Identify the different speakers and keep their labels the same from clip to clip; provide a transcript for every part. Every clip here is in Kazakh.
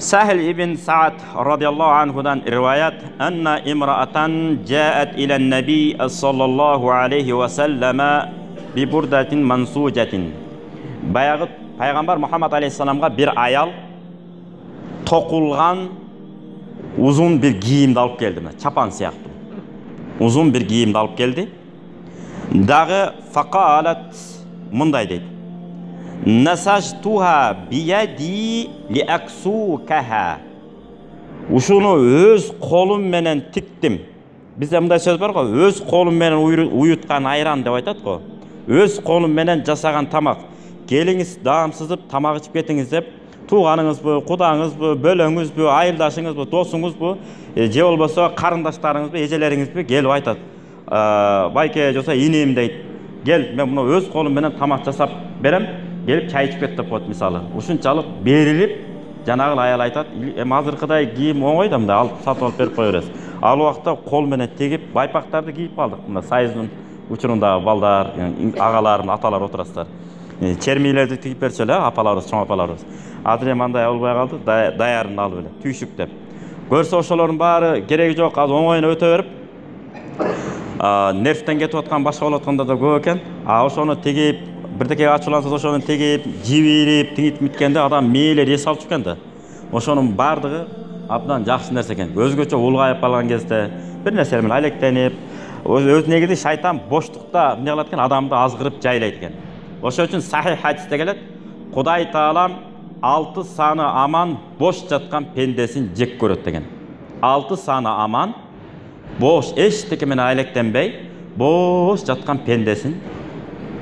Speaker 1: Sahil ibn Sa'd radıyallahu anhudan rivayet enne imra'atan ca'at ilen nebi sallallahu aleyhi ve selleme bi burdatin mansucetin. Bayağı Peygamber Muhammed aleyhisselam'a bir ayal tokulgan uzun bir giyimde alıp geldi. Çapan siyahtı. Uzun bir giyimde alıp geldi. Dağı faqalat munday deydi. Nasajtuha biyadi li aksukaha. Uşunu öz kolum menen tiktim. Bizde bunday söz var go, öz kolum menen uyutkan ayran dep aytat go. Öz kolum menen jasagan tamak. Geliniz damsızıp tamak içip ketiniz dep, tuğanыңыз bu, kudağınız bu, bölöңүz bu, ayıldaşыңız bu, dosuңuz bu, je bolboso karındaşlarыңыз bu, ejeleriңiz bu gelip aytat. Bayke josa ineyim deyt. Gel, men bunu öz kolum menen tamak jasap berem. Gelip çay içip ketip koydu misалы. Ушунчалык берилип, жанагы аял айтат, "Эми азыркыдай кийим оңой да мында алып сатып алып берип коеберебиз." Ал убакта кол менен тегип байпактарды кийип калдык. Мына сайыздын учурундагы балдар, агаларым, аталар отурасыздар. Чермейлерди тигип берчү эле апаларыбыз, чоң апаларыбыз. Азыр эми андай болбой калды, даярын алып эле, түйшүк деп. Көрсө ошолордун баары кереги жок, азыр оңоюна өтө берип, нервтен кетип аткан, башка болуп аткандар да көп экен. Ошону тегип бірдеке ачуланса ошону тегип, жибирип, тигип мүткенде адам мээлер эс алып чыккан да. Ошонун бардыгы абдан жакшы нерсе экен. Өзгөчө улгайып калган кезде бир нерсе менен алектенип, өз негизи шайтан боштукта эмне кылат экен, адамды азгырып жайлайт экен. Ошон үчүн сахih хадисте келет, Кудай Таалам 6 саны аман бош жаткан пендесин жек көрөт деген. 6 саны аман бош эчтеке менен алектенбей, бош жаткан пендесин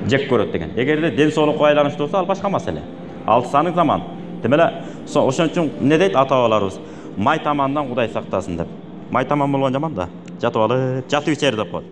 Speaker 1: жек көрөт деген. Эгерде ден соолукка байланыштуу болсо, ал башка маселе. 6 саны заман. Демеле, ошон үчүн эмне дейт ата-бабаларыбыз? Май тамандан Кудай сактасын деп. Май таман болгон жаман да. Жатып алып, жатып ичер деп коет.